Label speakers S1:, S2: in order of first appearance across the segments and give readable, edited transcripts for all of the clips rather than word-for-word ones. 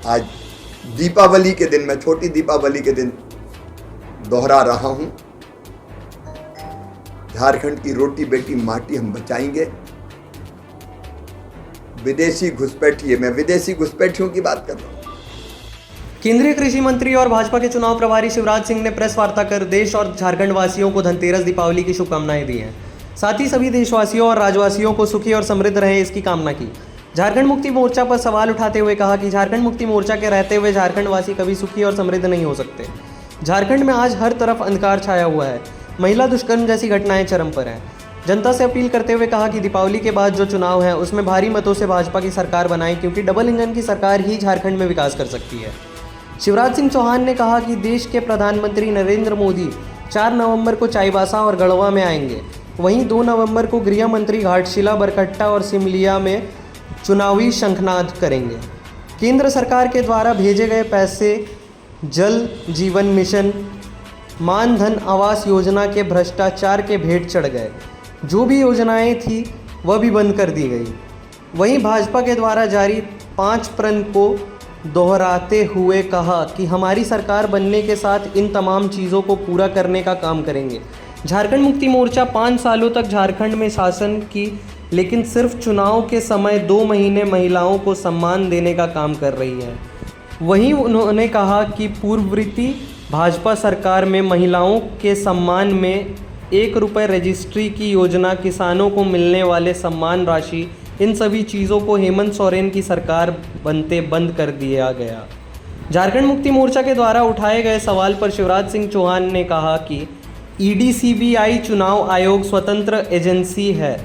S1: आज दीपावली के दिन, मैं छोटी दीपावली के दिन दोहरा रहा हूं, झारखंड की रोटी बेटी माटी हम बचाएंगे। विदेशी घुसपैठिए, मैं विदेशी घुसपैठियों की बात कर रहा हूं।
S2: केंद्रीय कृषि मंत्री और भाजपा के चुनाव प्रभारी शिवराज सिंह ने प्रेस वार्ता कर देश और झारखंड वासियों को धनतेरस दीपावली की शुभकामनाएं दी हैं। साथ ही सभी देशवासियों और राज्यवासियों को सुखी और समृद्ध रहे इसकी कामना की। झारखंड मुक्ति मोर्चा पर सवाल उठाते हुए कहा कि झारखंड मुक्ति मोर्चा के रहते हुए झारखंड वासी कभी सुखी और समृद्ध नहीं हो सकते। झारखंड में आज हर तरफ अंधकार छाया हुआ है। महिला दुष्कर्म जैसी घटनाएं चरम पर हैं। जनता से अपील करते हुए कहा कि दीपावली के बाद जो चुनाव है उसमें भारी मतों से भाजपा की सरकार बनाएं, क्योंकि डबल इंजन की सरकार ही झारखंड में विकास कर सकती है। शिवराज सिंह चौहान ने कहा कि देश के प्रधानमंत्री नरेंद्र मोदी 4 नवंबर को चाईबासा और गढ़वा में आएंगे। वहीं 2 नवंबर को गृह मंत्री घाटशिला, बरकट्टा और सिमलिया में चुनावी शंखनाद करेंगे। केंद्र सरकार के द्वारा भेजे गए पैसे जल जीवन मिशन, मानधन आवास योजना के भ्रष्टाचार के भेंट चढ़ गए। जो भी योजनाएं थी वह भी बंद कर दी गई। वहीं भाजपा के द्वारा जारी 5 प्रण को दोहराते हुए कहा कि हमारी सरकार बनने के साथ इन तमाम चीज़ों को पूरा करने का काम करेंगे। झारखंड मुक्ति मोर्चा 5 सालों तक झारखंड में शासन की, लेकिन सिर्फ चुनाव के समय 2 महीने महिलाओं को सम्मान देने का काम कर रही है। वहीं उन्होंने कहा कि पूर्ववर्ती भाजपा सरकार में महिलाओं के सम्मान में 1 रुपये रजिस्ट्री की योजना, किसानों को मिलने वाले सम्मान राशि, इन सभी चीज़ों को हेमंत सोरेन की सरकार बनते बंद कर दिया गया। झारखंड मुक्ति मोर्चा के द्वारा उठाए गए सवाल पर शिवराज सिंह चौहान ने कहा कि ईडी सीबीआई चुनाव आयोग स्वतंत्र एजेंसी है।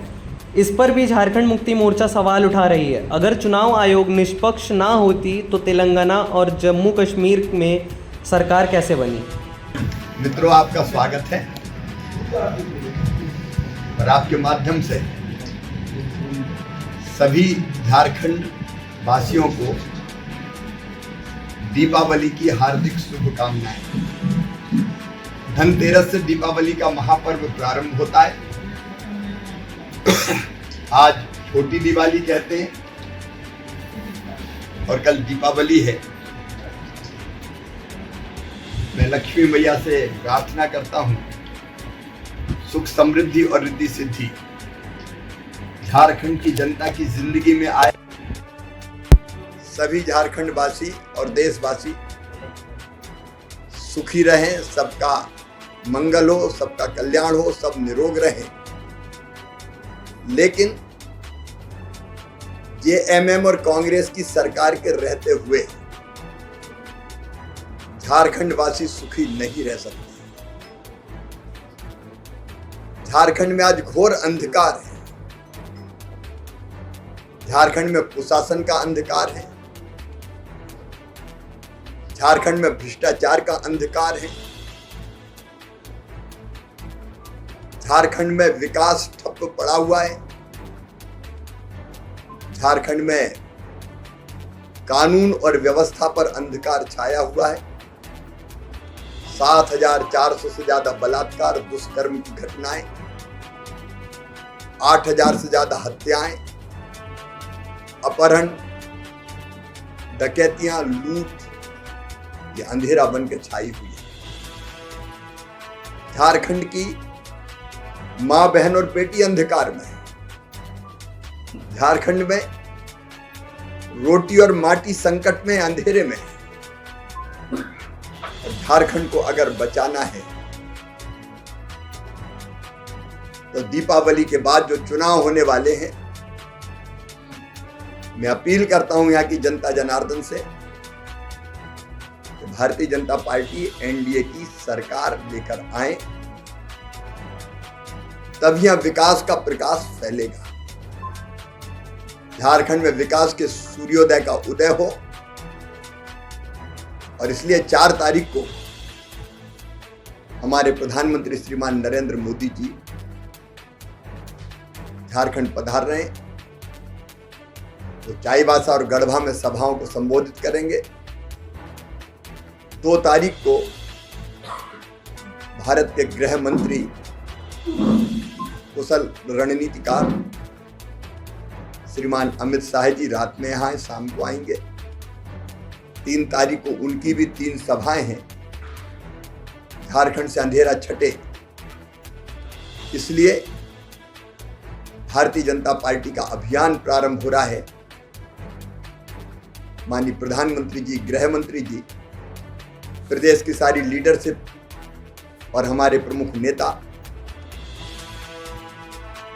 S2: इस पर भी झारखंड मुक्ति मोर्चा सवाल उठा रही है। अगर चुनाव आयोग निष्पक्ष ना होती तो तेलंगाना और जम्मू कश्मीर में सरकार कैसे बनी।
S1: मित्रों, आपका स्वागत है और आपके माध्यम से सभी झारखंड वासियों को दीपावली की हार्दिक शुभकामनाएं। धनतेरस से दीपावली का महापर्व प्रारंभ होता है। आज छोटी दिवाली कहते हैं और कल दीपावली है। मैं लक्ष्मी मैया से प्रार्थना करता हूं, सुख समृद्धि और रिद्धि सिद्धि झारखंड की जनता की जिंदगी में आए। सभी झारखंड वासी और देशवासी सुखी रहें, सबका मंगल हो, सबका कल्याण हो, सब निरोग रहें। लेकिन जेएमएम और कांग्रेस की सरकार के रहते हुए झारखंड वासी सुखी नहीं रह सकते। झारखंड में आज घोर अंधकार है। झारखंड में कुशासन का अंधकार है। झारखंड में भ्रष्टाचार का अंधकार है। झारखंड में विकास ठप पड़ा हुआ है। झारखंड में कानून और व्यवस्था पर अंधकार छाया हुआ है। 7,400 से ज्यादा बलात्कार, दुष्कर्म की घटनाएं, 8,000 से ज्यादा हत्याएं, अपहरण, डकैतियां, लूट, ये अंधेरा बन के छाई हुई है। झारखंड की मां, बहन और बेटी अंधकार में है। झारखंड में रोटी और माटी संकट में, अंधेरे में है। झारखंड को अगर बचाना है तो दीपावली के बाद जो चुनाव होने वाले हैं, मैं अपील करता हूं यहां की जनता जनार्दन से, भारतीय जनता पार्टी एनडीए की सरकार लेकर आए, तब यहां विकास का प्रकाश फैलेगा। झारखंड में विकास के सूर्योदय का उदय हो। और इसलिए 4 तारीख को हमारे प्रधानमंत्री श्रीमान नरेंद्र मोदी जी झारखंड पधार रहे हैं। तो चाईबासा और गढ़वा में सभाओं को संबोधित करेंगे। 2 तारीख को भारत के गृह मंत्री, कुशल रणनीतिकार श्रीमान अमित शाह जी रात में यहाँ शाम को आएंगे। 3 तारीख को उनकी भी 3 सभाएं हैं। झारखंड से अंधेरा छटे, इसलिए भारतीय जनता पार्टी का अभियान प्रारंभ हो रहा है। माननीय प्रधानमंत्री जी, गृह मंत्री जी, प्रदेश की सारी लीडरशिप और हमारे प्रमुख नेता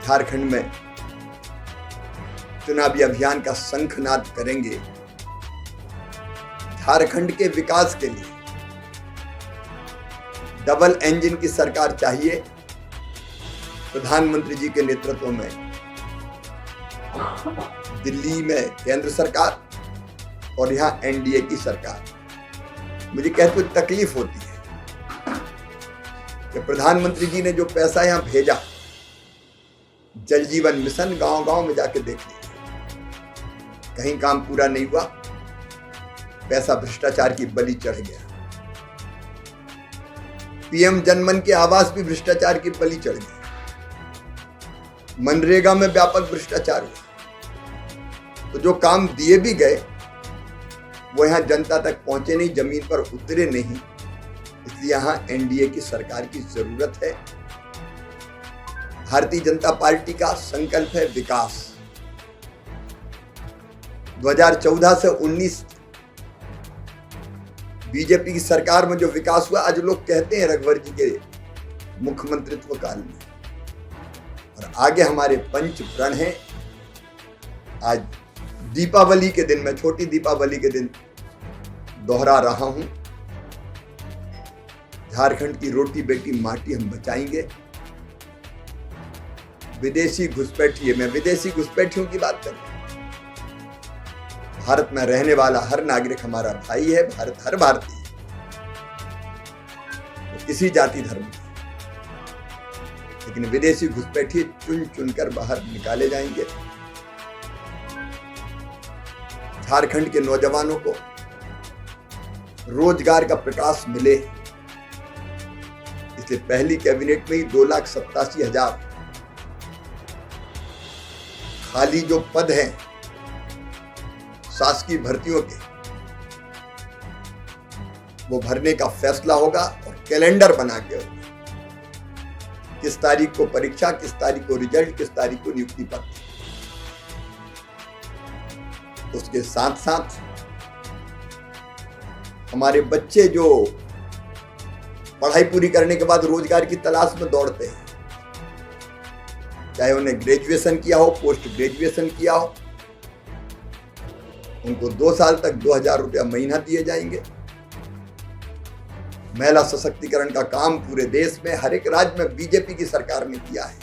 S1: झारखंड में चुनावी अभियान का शंखनाद करेंगे। झारखंड के विकास के लिए डबल इंजन की सरकार चाहिए। प्रधानमंत्री जी के नेतृत्व में दिल्ली में केंद्र सरकार और यहाँ एनडीए की सरकार। मुझे कहते हुए तकलीफ होती है कि प्रधानमंत्री जी ने जो पैसा यहाँ भेजा, जल जीवन मिशन गांव-गांव में जाके देख लीजिए, कहीं काम पूरा नहीं हुआ। पैसा भ्रष्टाचार की बलि चढ़ गया। पीएम जनमन के आवास भी भ्रष्टाचार की बलि चढ़ गई। मनरेगा में व्यापक भ्रष्टाचार हुआ। तो जो काम दिए भी गए वो यहां जनता तक पहुंचे नहीं, जमीन पर उतरे नहीं। इसलिए यहां एनडीए की सरकार की जरूरत है। भारतीय जनता पार्टी का संकल्प है विकास। 2014 से 19 बीजेपी की सरकार में जो विकास हुआ, आज लोग कहते हैं रघुवर जी के मुख्यमंत्रित्व काल में। और आगे हमारे पंच प्रण हैं। आज दीपावली के दिन, मैं छोटी दीपावली के दिन दोहरा रहा हूं, झारखंड की रोटी बेटी माटी हम बचाएंगे। विदेशी घुसपैठी, मैं विदेशी घुसपैठियों की बात कर रहा हूं। भारत में रहने वाला हर नागरिक हमारा भाई है। भारत हर भारतीय, तो किसी जाति धर्म की, लेकिन विदेशी घुसपैठी चुन चुनकर बाहर निकाले जाएंगे। झारखंड के नौजवानों को रोजगार का प्रकाश मिले, इसलिए पहली कैबिनेट में ही 2,87,000 खाली जो पद हैं शासकीय भर्तियों के, वो भरने का फैसला होगा और कैलेंडर बना के होगा। किस तारीख को परीक्षा, किस तारीख को रिजल्ट, किस तारीख को नियुक्ति पत्र। उसके साथ साथ हमारे बच्चे जो पढ़ाई पूरी करने के बाद रोजगार की तलाश में दौड़ते हैं, चाहे उन्हें ग्रेजुएशन किया हो, पोस्ट ग्रेजुएशन किया हो, उनको 2 साल तक 2,000 रुपया महीना दिए जाएंगे। महिला सशक्तिकरण का काम पूरे देश में हर एक राज्य में बीजेपी की सरकार ने किया है।